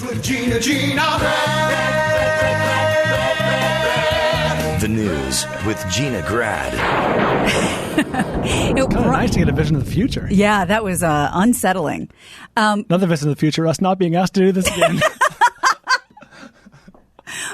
News with Gina. The News with Gina Grad. Kind of nice to get a vision of the future. Yeah, that was unsettling. Another vision of the future, us not being asked to do this again.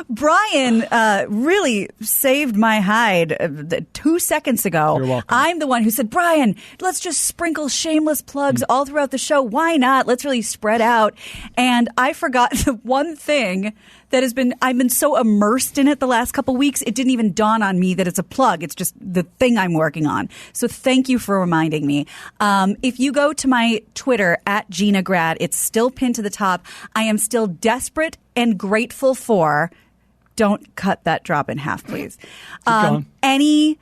Brian really saved my hide 2 seconds ago. You're welcome. I'm the one who said, Brian, let's just sprinkle shameless plugs all throughout the show. Why not? Let's really spread out. And I forgot the one thing that I've been so immersed in it the last couple weeks, it didn't even dawn on me that it's a plug. It's just the thing I'm working on. So thank you for reminding me. If you go to my Twitter at GinaGrad, it's still pinned to the top. I am still desperate and grateful for. Don't cut that drop in half, please. Anyone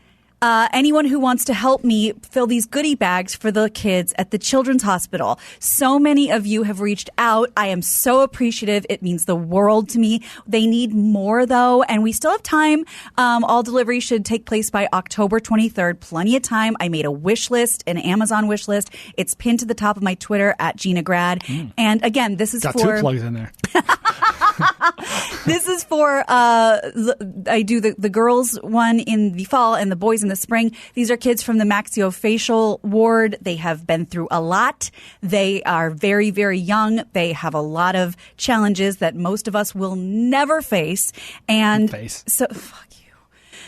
who wants to help me fill these goodie bags for the kids at the Children's Hospital. So many of you have reached out. I am so appreciative. It means the world to me. They need more, though, and we still have time. All delivery should take place by October 23rd. Plenty of time. I made a wish list, an Amazon wish list. It's pinned to the top of my Twitter at GinaGrad. And again, this is Got for... 2 plugs in there. This is for, I do the girls one in the fall and the boys in the spring. These are kids from the maxillofacial ward. They have been through a lot. They are very, very young. They have a lot of challenges that most of us will never face. And so, fuck you.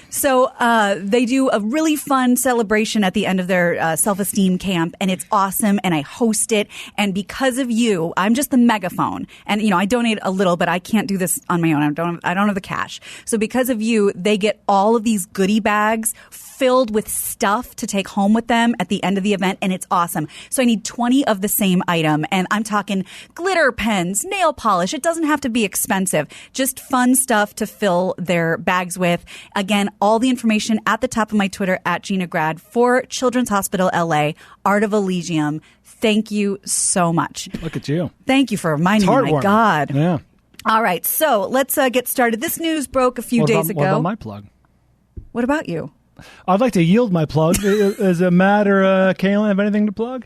So they do a really fun celebration at the end of their self-esteem camp, and it's awesome, and I host it. And because of you, I'm just the megaphone. And, I donate a little, but I can't do this on my own. I don't have the cash. So because of you, they get all of these goodie bags filled with stuff to take home with them at the end of the event, and it's awesome. So I need 20 of the same item, and I'm talking glitter pens, nail polish. It doesn't have to be expensive. Just fun stuff to fill their bags with. Again, all the information at the top of my Twitter at GinaGrad for Children's Hospital LA, Art of Elysium. Thank you so much. Look at you. Thank you for reminding me. My God. Yeah. All right, so let's get started. This news broke a few days ago. What about my plug? What about you? I'd like to yield my plug. Is it Matt or Kaylin have anything to plug?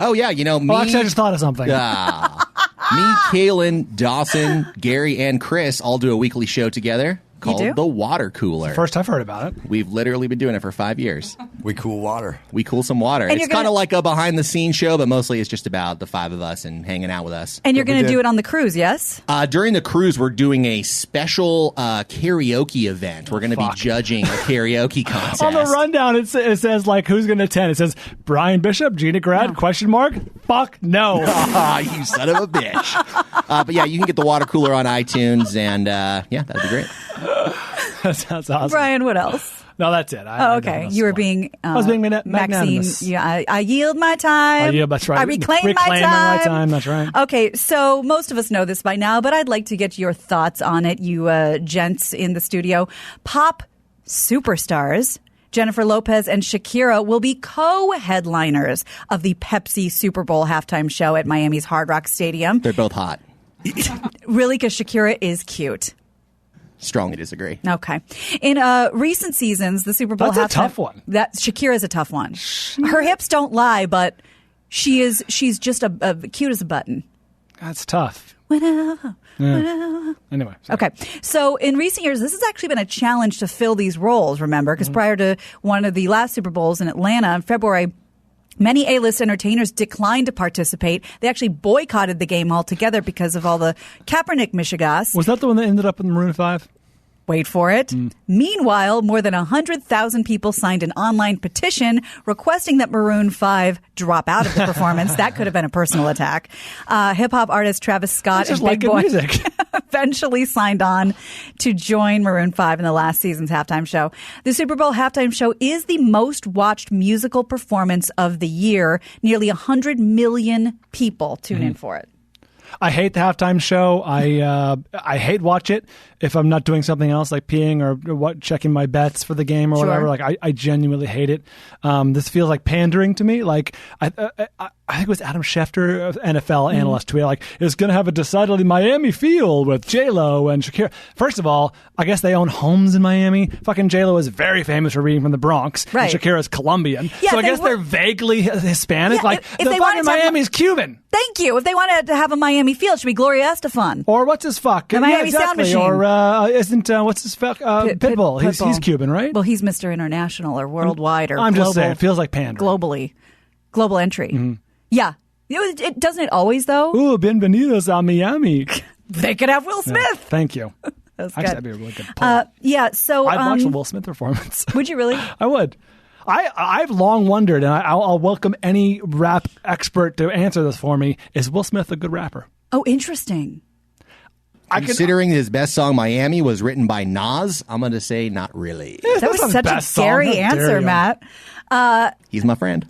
Oh, yeah, me. Oh, actually, I just thought of something. Me, Kaylin, Dawson, Gary, and Chris all do a weekly show together called The Water Cooler. First I've heard about it. We've literally been doing it for 5 years. We cool water. We cool some water. And it's kind of like a behind-the-scenes show, but mostly it's just about the 5 of us and hanging out with us. And you're going to do it on the cruise, yes? During the cruise, we're doing a special karaoke event. We're going to be judging a karaoke contest. On the rundown, it says, like, who's going to attend? It says, Brian Bishop, Gina Grad, question mark? Fuck no. You son of a bitch. But yeah, you can get The Water Cooler on iTunes, and yeah, that'd be great. That sounds awesome. Brian, what else? No, that's it. Okay. You were being I was being Maxine. Yeah, I yield my time. Yeah, that's right. I reclaim my time. That's right. Okay, so most of us know this by now, but I'd like to get your thoughts on it, you gents in the studio. Pop superstars Jennifer Lopez and Shakira will be co-headliners of the Pepsi Super Bowl halftime show at Miami's Hard Rock Stadium. They're both hot. Really, because Shakira is cute. Strongly disagree. Okay. In recent seasons, the Super Bowl That's a tough one. Shakira's a tough one. Her hips don't lie, but she's just a cute as a button. That's tough. Whenever. Anyway. Sorry. Okay. So in recent years, this has actually been a challenge to fill these roles, remember? Because prior to one of the last Super Bowls in Atlanta in February, many A-list entertainers declined to participate. They actually boycotted the game altogether because of all the Kaepernick mishigas. Was that the one that ended up in Maroon 5? Wait for it. Meanwhile, more than 100,000 people signed an online petition requesting that Maroon 5 drop out of the performance. That could have been a personal attack. Hip-hop artist Travis Scott and Big Boy eventually signed on to join Maroon 5 in the last season's halftime show. The Super Bowl halftime show is the most watched musical performance of the year. Nearly 100 million people tune in for it. I hate the halftime show. I hate watch it if I'm not doing something else like peeing or checking my bets for the game or whatever. Like I genuinely hate it. This feels like pandering to me. Like I think it was Adam Schefter, NFL analyst, tweeted like, it's going to have a decidedly Miami feel with J-Lo and Shakira. First of all, I guess they own homes in Miami. Fucking J-Lo is very famous for being from the Bronx. Right. And Shakira's Colombian. Yeah, so I guess they're vaguely Hispanic. Yeah, like, if the they wanted fucking to have Miami's Cuban. Thank you. If they wanted to have a Miami feel, it should be Gloria Estefan. Or what's his fuck? The Miami Sound Machine. Or isn't, what's his fuck? Pitbull. He's Cuban, right? Well, he's Mr. International or worldwide or I'm global. just saying, it feels like pandering. Global entry. Yeah. It doesn't it always, though? Ooh, bienvenidos a Miami. They could have Will Smith. Yeah, thank you. That's Actually, good. that'd be a really good point. Yeah, so... I'd watch a Will Smith performance. Would you really? I would. I've long wondered, and I'll welcome any rap expert to answer this for me. Is Will Smith a good rapper? Oh, interesting. Considering his best song, Miami, was written by Nas, I'm going to say not really. That was such a scary answer, Matt. He's my friend.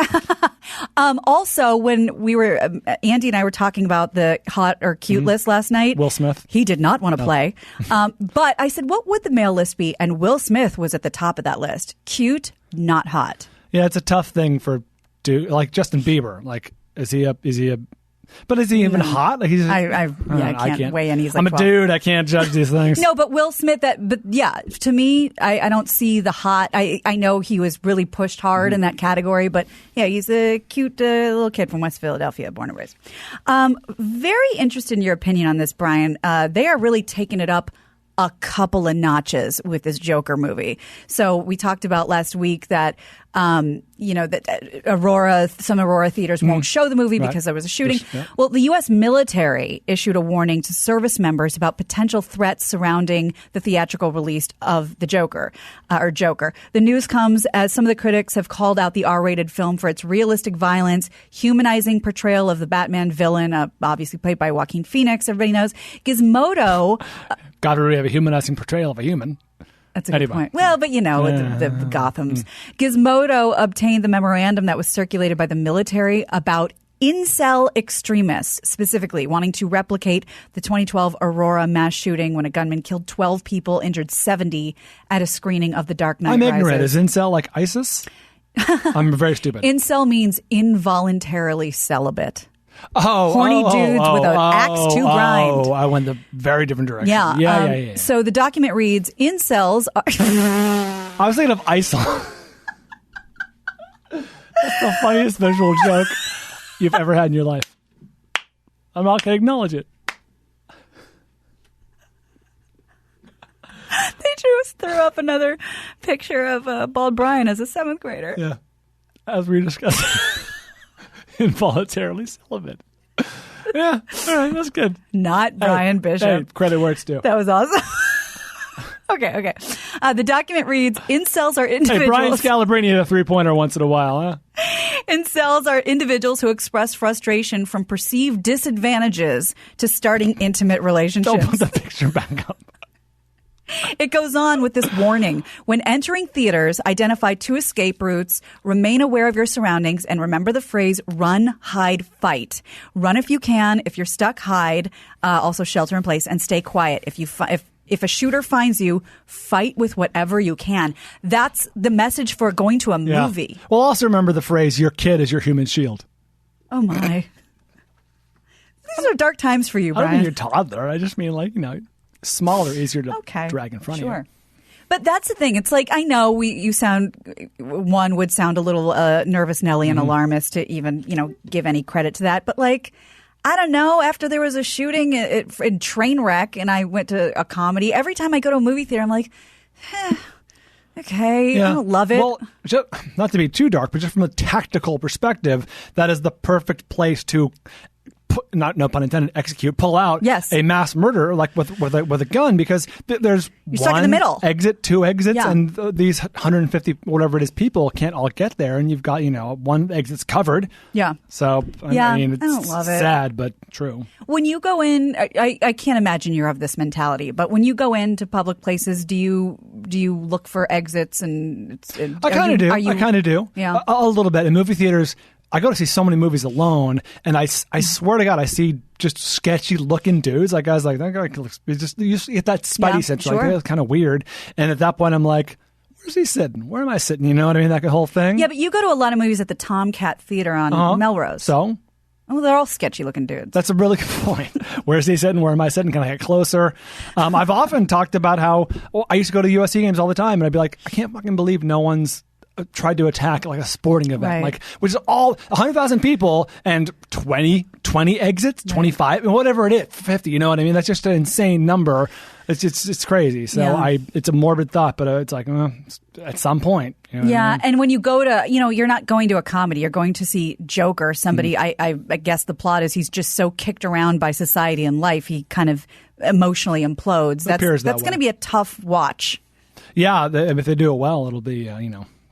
Also, when we were, Andy and I were talking about the hot or cute list last night. Will Smith. He did not want to play. But I said, what would the male list be? And Will Smith was at the top of that list. Cute, not hot. Yeah, it's a tough thing for like Justin Bieber. Like, is he a but is he even hot? Like I can't weigh in. He's like I'm a 12. dude. I can't judge these things. No, but Will Smith, but yeah, to me, I don't see the hot. I know he was really pushed hard in that category, but yeah, he's a cute little kid from West Philadelphia, born and raised. Very interested in your opinion on this, Brian. They are really taking it up a couple of notches with this Joker movie. So we talked about last week that, that some Aurora theaters won't show the movie because there was a shooting. Well, the U.S. military issued a warning to service members about potential threats surrounding the theatrical release of the Joker. The news comes as some of the critics have called out the R-rated film for its realistic violence, humanizing portrayal of the Batman villain, obviously played by Joaquin Phoenix, everybody knows. Gizmodo... Got to really have a humanizing portrayal of a human. That's a good point. Well, but with the Gothams. Gizmodo obtained the memorandum that was circulated by the military about incel extremists, specifically wanting to replicate the 2012 Aurora mass shooting when a gunman killed 12 people, injured 70 at a screening of The Dark Knight Rises. I'm ignorant. Is incel like ISIS? I'm very stupid. Incel means involuntarily celibate. Horny dudes with an axe to grind. I went the very different direction. Yeah. So the document reads, incels are... I was thinking of ISIL. That's the funniest visual joke you've ever had in your life. I'm not going to acknowledge it. They just threw up another picture of Bald Brian as a 7th grader. Yeah. As we discussed. Involuntarily celibate. Yeah, all right, that's good. Not Brian Bishop. Hey, credit where it's due. That was awesome. Okay. The document reads, incels are individuals... Hey, Brian Scalabrine had a 3-pointer once in a while, huh? Incels are individuals who express frustration from perceived disadvantages to starting intimate relationships. Don't put the picture back up. It goes on with this warning. When entering theaters, identify 2 escape routes, remain aware of your surroundings, and remember the phrase run, hide, fight. Run if you can. If you're stuck, hide. Also shelter in place and stay quiet. If a shooter finds you, fight with whatever you can. That's the message for going to a movie. Yeah. Well, also remember the phrase, your kid is your human shield. Oh, my. These are dark times for you, Brian. I don't mean your toddler. I just mean smaller, easier to drag in front of you. But that's the thing. It's like, I know one would sound a little nervous Nelly and alarmist to even, give any credit to that. But I don't know, after there was a shooting in Trainwreck and I went to a comedy, every time I go to a movie theater, I'm like, okay, I don't love it. Well, not to be too dark, but just from a tactical perspective, that is the perfect place to no pun intended, pull out a mass murder with a gun, because there's you're stuck in the middle. Exit, 2 exits, and these 150 whatever it is people can't all get there, and you've got one exit's covered. Yeah. So I mean, it's I don't love it. Sad but true. When you go in, I can't imagine you're of this mentality, but when you go into public places, do you look for exits and I kind of do. I kind of do. Yeah. A little bit in movie theaters. I go to see so many movies alone, and I swear to God, I see just sketchy looking dudes. Like, I was like, that guy looks, you get that spidey sense. Sure. Like, that's kind of weird. And at that point, I'm like, where's he sitting? Where am I sitting? You know what I mean? That whole thing. Yeah, but you go to a lot of movies at the Tomcat Theater on Melrose. So? Oh, they're all sketchy looking dudes. That's a really good point. Where's he sitting? Where am I sitting? Can I get closer? I've often talked about how I used to go to USC games all the time, and I'd be like, I can't fucking believe no one's tried to attack like a sporting event, right. like which is all 100,000 people and 20 exits, 25, whatever it is, 50. You know what I mean? That's just an insane number. It's crazy. So it's a morbid thought, but it's like at some point. You know what I mean? And when you go to, you're not going to a comedy. You're going to see Joker. Somebody, I guess the plot is he's just so kicked around by society and life, he kind of emotionally implodes. That's going to be a tough watch. Yeah, if they do it well, it'll be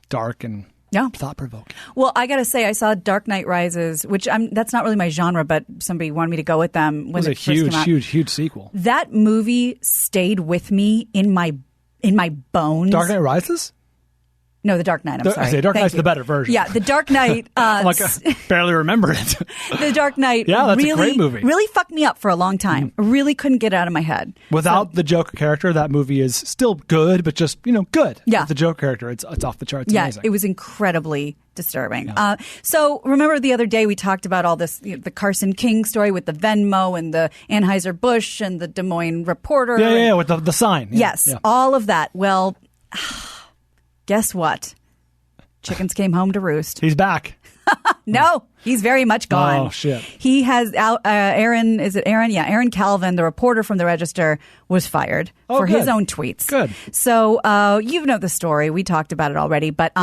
dark and thought-provoking. Well, I got to say, I saw Dark Knight Rises, which that's not really my genre, but somebody wanted me to go with them when it first came out. It was a huge sequel. That movie stayed with me in my bones. Dark Knight Rises? No, The Dark Knight. I'm sorry. I say Dark Knight's the better version. Yeah, The Dark Knight. I barely remember it. The Dark Knight. Yeah, that's a great movie. Really fucked me up for a long time. Really couldn't get it out of my head. Without the Joker character, that movie is still good, but just good. Yeah. With the Joker character, it's off the charts. Yeah, amazing. It was incredibly disturbing. Yeah. So remember the other day we talked about all this, the Carson King story with the Venmo and the Anheuser-Busch and the Des Moines Reporter. Yeah, with the sign. Yeah, yes, all of that. Well, guess what? Chickens came home to roost. He's back. No, he's very much gone. Oh, shit. He has Aaron, is it Aaron? Yeah, Aaron Calvin, the reporter from the Register, was fired for his own tweets. Good. So you know the story. We talked about it already. But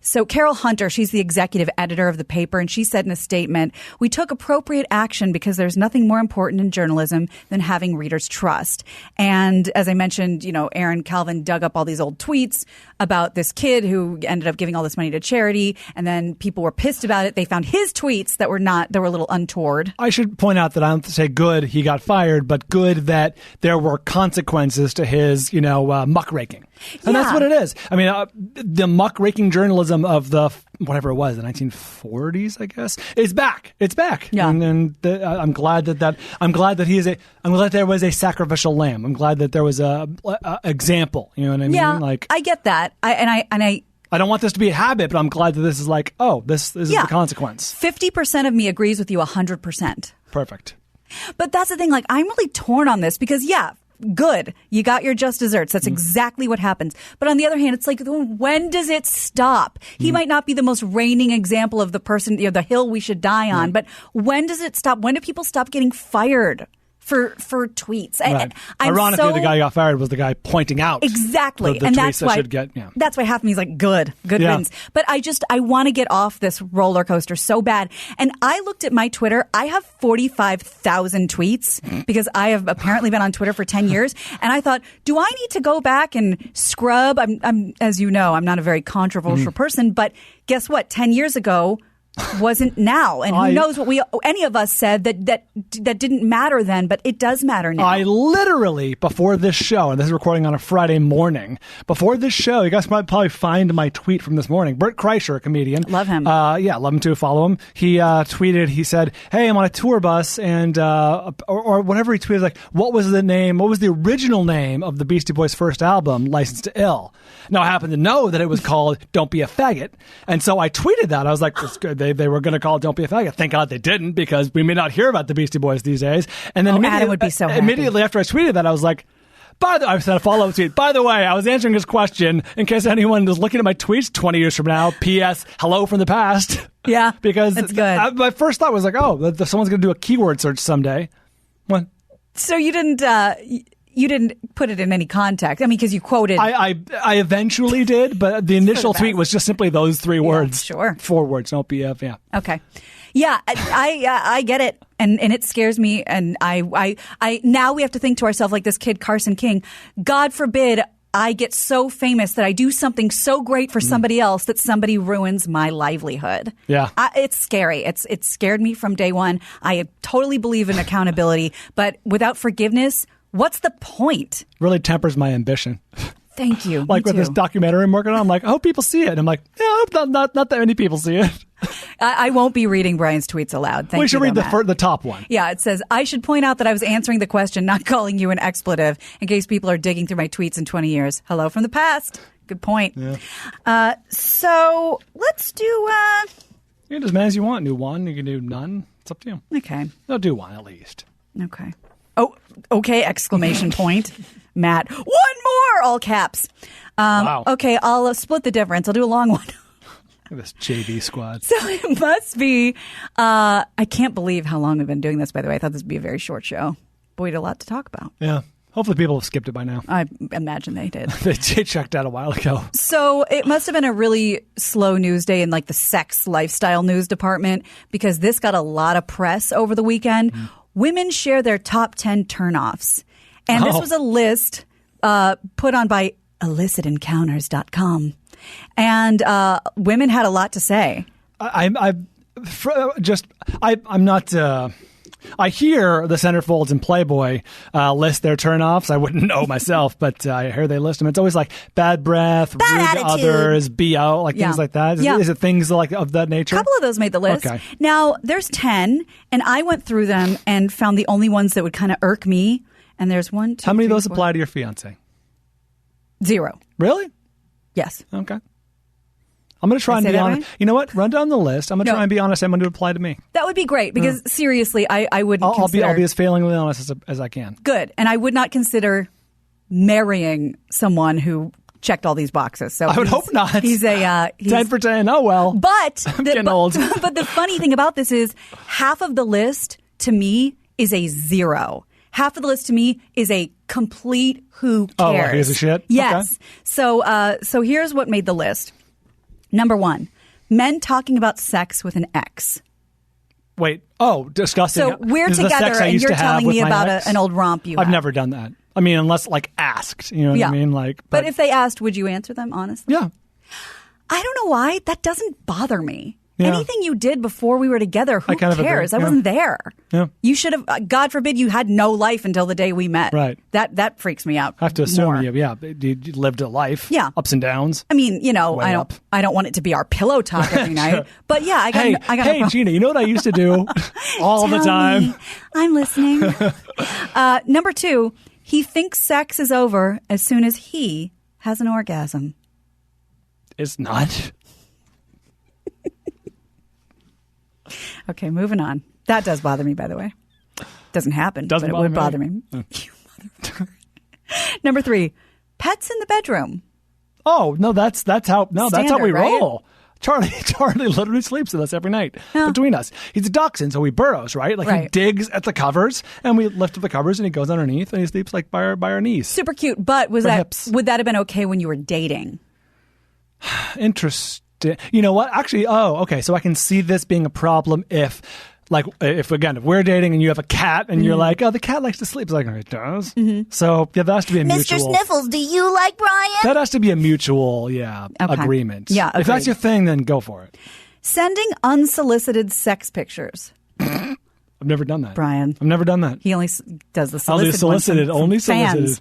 so Carol Hunter, she's the executive editor of the paper, and she said in a statement, "We took appropriate action because there's nothing more important in journalism than having readers' trust." And as I mentioned, Aaron Calvin dug up all these old tweets about this kid who ended up giving all this money to charity, and then people were pissed about it. They found his tweets that were a little untoward. I should point out that I don't say good he got fired, but good that there were consequences to his, muckraking. And that's what it is. I mean, the muckraking journalism of the whatever it was, the 1940s, I guess, is back. It's back. Yeah. And I'm glad that I'm glad that there was a sacrificial lamb. I'm glad that there was a example. You know what I mean? Yeah, I get that. I don't want this to be a habit, but I'm glad that this is this is the consequence. 50% of me agrees with you 100%. Perfect. But that's the thing. I'm really torn on this because, good. You got your just desserts. That's exactly what happens. But on the other hand, it's like, when does it stop? He might not be the most reigning example of the person, the hill we should die on. But when does it stop? When do people stop getting fired for tweets? Right. Ironically, the guy who got fired was the guy pointing out exactly, the and tweets that should get. Yeah. That's why half of me is like, good wins. But I want to get off this roller coaster so bad. And I looked at my Twitter. I have 45,000 tweets because I have apparently been on Twitter for 10 years. And I thought, do I need to go back and scrub? I'm as you know, I'm not a very controversial person, but guess what? 10 years ago wasn't now, and who knows what any of us said that didn't matter then, but it does matter now. I literally, before this show, and this is recording on a Friday morning, before this show, you guys probably find my tweet from this morning. Bert Kreischer, a comedian. Love him. Love him too. Follow him. He tweeted, he said, "Hey, I'm on a tour bus," and or whatever he tweeted, like, what was the original name of the Beastie Boys' first album, Licensed to Ill? Now, I happen to know that it was called Don't Be a Faggot, and so I tweeted that. I was like, that's good. They were going to call it Don't Be a Faggot. Thank God they didn't, because we may not hear about the Beastie Boys these days. And then Adam would be so happy. Immediately after I tweeted that, I was like, I sent a follow-up tweet. By the way, I was answering this question in case anyone was looking at my tweets 20 years from now. P.S. Hello from the past. Yeah, because that's good. My first thought was like, someone's going to do a keyword search someday. What? So you didn't put it in any context. I mean, because you quoted. I eventually did, but the initial tweet was just simply those three words. Sure. 4 words. Don't be a. Yeah. Okay. Yeah, I get it, and it scares me, and I now we have to think to ourselves like this kid Carson King. God forbid I get so famous that I do something so great for somebody else that somebody ruins my livelihood. Yeah, it's scary. It's scared me from day one. I totally believe in accountability, but without forgiveness, what's the point? Really tempers my ambition. Thank you. Like with this documentary I'm working on, I'm like, I hope people see it. And I'm like, yeah, I hope not that many people see it. I won't be reading Brian's tweets aloud. We should read the top one. Yeah, it says, I should point out that I was answering the question, not calling you an expletive, in case people are digging through my tweets in 20 years. Hello from the past. Good point. Yeah. So let's do... You can do as many as you want. Do one. You can do none. It's up to you. Okay. No, do one at least. Okay. Oh, okay! Exclamation point. Matt, one more, all caps. Wow. Okay, I'll split the difference. I'll do a long one. Look at this JV squad. So it must be, I can't believe how long we've been doing this, by the way. I thought this would be a very short show. But we had a lot to talk about. Yeah. Hopefully people have skipped it by now. I imagine they did. They checked out a while ago. So it must have been a really slow news day in like the sex lifestyle news department because this got a lot of press over the weekend. Women share their top 10 turnoffs. And this was a list put on by illicitencounters.com. And women had a lot to say. I'm not. I hear the centerfolds in Playboy list their turnoffs. I wouldn't know myself, but I hear they list them. It's always like bad breath, rude to others, BO, like things like that. Is it things like of that nature? A couple of those made the list. Okay. Now, there's 10, and I went through them and found the only ones that would kind of irk me. And there's 1, 2, How many 3, of those 4. apply to your fiance? 0. Really? Yes. Okay. I'm going to try and be honest. Right? You know what? Run down the list. I'm going to try and be honest. I'm going to apply to me. That would be great because seriously, I wouldn't consider... I'll be as failingly honest as I can. Good. And I would not consider marrying someone who checked all these boxes. So I would hope not. He's 10 for 10. Oh, well. But I'm getting old. But the funny thing about this is half of the list to me is a 0. Half of the list to me is a complete who cares. Oh, well, here's a shit? Yes. Okay. So here's what made the list. Number 1, men talking about sex with an ex. Wait. Oh, discussing. So we're together and you're telling me about an old romp you had. I've never done that. I mean, unless like asked. You know what I mean? Like, but if they asked, would you answer them honestly? Yeah. I don't know why. That doesn't bother me. Yeah. Anything you did before we were together, who cares? I wasn't there. Yeah. You should have, God forbid, you had no life until the day we met. Right. That freaks me out. I have to assume more. you lived a life. Yeah. Ups and downs. I mean, Way up. I don't want it to be our pillow talk every night. But yeah, I got Hey, no problem. Gina, you know what I used to do all the time? Me. I'm listening. Number 2, he thinks sex is over as soon as he has an orgasm. It's not. Okay, moving on. That does bother me, by the way. Doesn't happen, Doesn't but it would bother me. Number 3, pets in the bedroom. Oh, no, that's how we right? roll. Charlie literally sleeps with us every night between us. He's a dachshund, so he burrows, right? Like he digs at the covers, and we lift up the covers, and he goes underneath, and he sleeps like by our knees. Super cute. But would that have been okay when you were dating? Interesting. You know what? Actually, okay. So I can see this being a problem if we're dating and you have a cat and you're like, oh, the cat likes to sleep. It's like, it does. Mm-hmm. So that has to be a mutual. Mr. Sniffles, do you like Brian? That has to be a mutual, agreement. Yeah, if that's your thing, then go for it. Sending unsolicited sex pictures. I've never done that, Brian. I've never done that. He only does the Only solicited. Only solicited.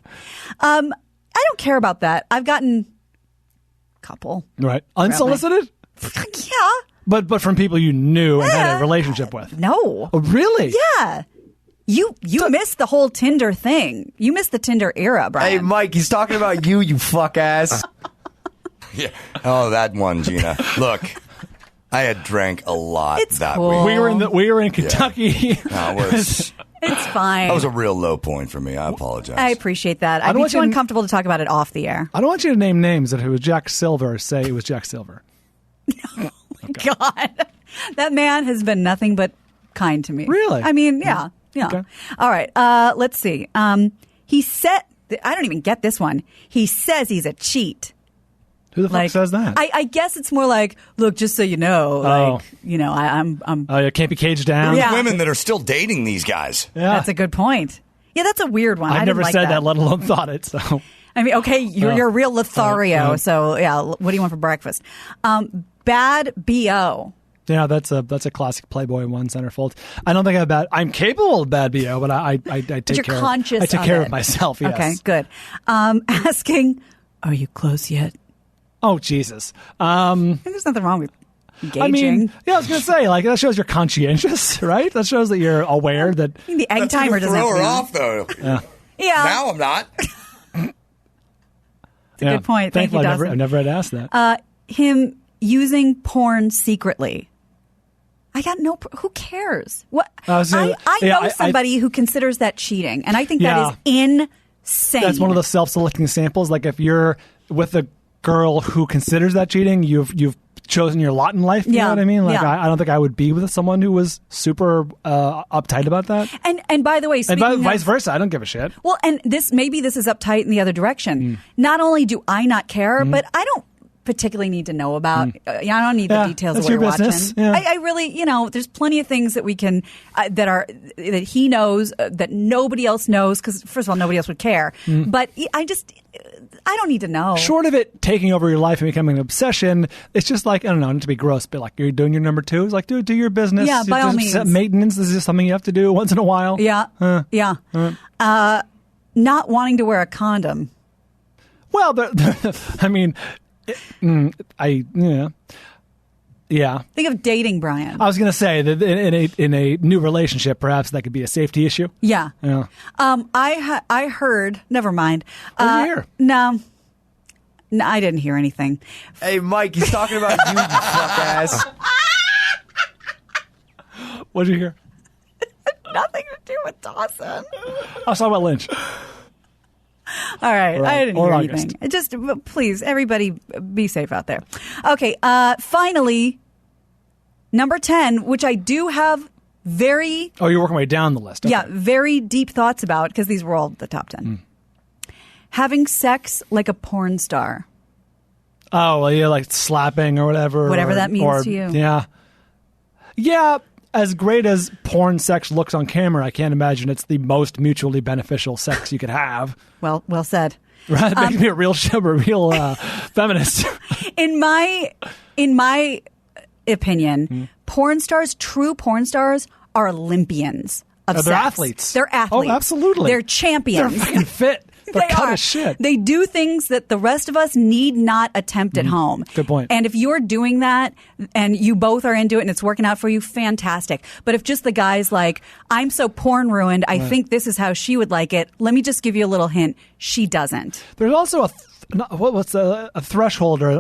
I don't care about that. I've gotten couple. Right. Unsolicited? Yeah. But from people you knew and had a relationship with? No. Oh, really? Yeah. You missed the whole Tinder thing. You missed the Tinder era, Brian. Hey, Mike, he's talking about you fuck ass. Yeah. Oh, that one, Gina. Look, I had drank a lot that cool. week. We were in Kentucky. Yeah. No, it's fine. That was a real low point for me. I apologize. I apprate that. I'd be too uncomfortable to talk about it off the air. I don't want you to name names. If it was Jack Silver, say it was Jack Silver. Oh, my God. That man has been nothing but kind to me. Really? I mean, yeah. Okay. All right. Let's see. He said, I don't even get this one. He says he's a cheat. Who the fuck says that? I guess it's more like, look, just so you know, I'm. Oh, you can't be caged down. Yeah. Women that are still dating these guys. Yeah. That's a good point. Yeah, that's a weird one. I've never said that, let alone thought it. So I mean, okay, you're a real Lothario. So yeah, what do you want for breakfast? Bad BO. Yeah, that's a classic Playboy one centerfold. I don't think I'm capable of bad BO, but I take care. Conscious. I take care of myself. Yes. Okay, good. Asking, are you close yet? Oh, Jesus. There's nothing wrong with engaging. I mean, I was going to say, that shows you're conscientious, right? That shows that you're aware that... I mean, the egg timer doesn't have to throw be her on. off, though. Yeah. Now I'm not. It's a good point. Thank you, Dawson. I never had asked that. Him using porn secretly. I got no. Who cares? What I know somebody who considers that cheating, and I think that is insane. That's one of the self-selecting samples. Like if you're with a girl who considers that cheating, you've chosen your lot in life. You know what I mean? Like I don't think I would be with someone who was super uptight about that. And by the way, vice versa, I don't give a shit. Well, and maybe this is uptight in the other direction. Not only do I not care, but I don't particularly need to know about. I don't need the details of what you're watching. Yeah. I really, there's plenty of things that we can that he knows that nobody else knows, because first of all, nobody else would care. But I don't need to know. Short of it taking over your life and becoming an obsession, it's just like, I don't know, not to be gross, but like you're doing your number 2. It's like, dude, do your business. Yeah, by all means. Maintenance is just something you have to do once in a while. Yeah. Not wanting to wear a condom. Well, I mean, yeah. Think of dating, Brian. I was going to say that in a new relationship, perhaps that could be a safety issue. Yeah. I heard. Never mind. What did you hear? No, I didn't hear anything. Hey, Mike, he's talking about you, you fuck ass. What did you hear? Nothing to do with Dawson. I was talking about Lynch. All right. I didn't hear August. anything. Just please, everybody, be safe out there. Okay. Finally, number 10, which I do have very... Oh, you're working way down the list. Okay. Yeah, very deep thoughts about, because these were all the top 10. Having sex like a porn star. Oh, well, yeah, like slapping or whatever. Whatever that means to you. Yeah. Yeah. As great as porn sex looks on camera, I can't imagine it's the most mutually beneficial sex you could have. Well said. Right, making me a real feminist. In my opinion, true porn stars are Olympians of sex. They're athletes. They're athletes. Oh, absolutely. They're champions. They're fucking fit. They're cut as shit. They do things that the rest of us need not attempt at home. Good point. And if you're doing that and you both are into it and it's working out for you, fantastic. But if just the guy's like, I'm so porn ruined, I think this is how she would like it. Let me just give you a little hint. She doesn't. There's also a threshold or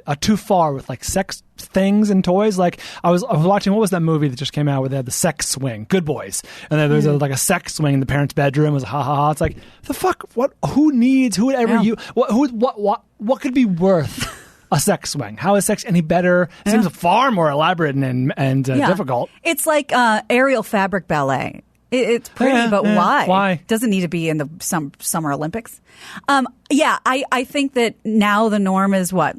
a too far with like sex things and toys. Like I was watching, what was that movie that just came out where they had the sex swing, Good Boys, and then there's like a sex swing in the parents' bedroom. It was ha ha ha. It's like the fuck. What? Who needs? Who would ever you? What could be worth a sex swing? How is sex any better? It seems far more elaborate and difficult. It's like aerial fabric ballet. It's pretty, but why? Why? Doesn't need to be in the Summer Olympics. I think that now the norm is what?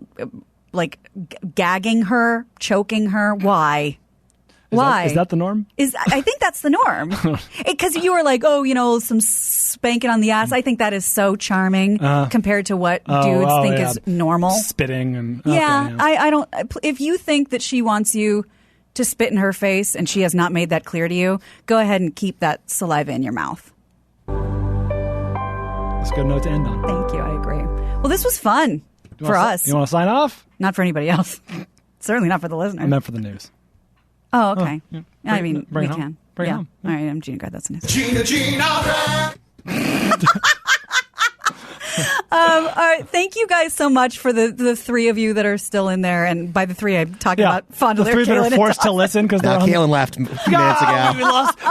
Like gagging her, choking her. Why? Why? Is that the norm? I think that's the norm. Because you were like, some spanking on the ass. I think that is so charming compared to what dudes think is normal. Spitting and... I don't... If you think that she wants you to spit in her face and she has not made that clear to you, go ahead and keep that saliva in your mouth. That's a good note to end on. Thank you. I agree. Well, this was fun for us. You want to sign off? Not for anybody else. Certainly not for the listeners. I meant for the news. Oh, okay. Yeah. I mean, we can. Bring it home. All right, I'm Gina. That's the news. Gina. All right, thank you guys so much for the three of you that are still in there, and by the three I'm talking about Fond the three that are forced to listen because they're Kaylin left minutes ago.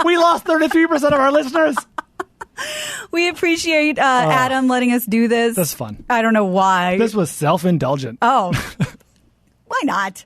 We lost 33% of our listeners. We appreciate Adam letting us do this. That's fun. I don't know why. This was self-indulgent. Oh, why not?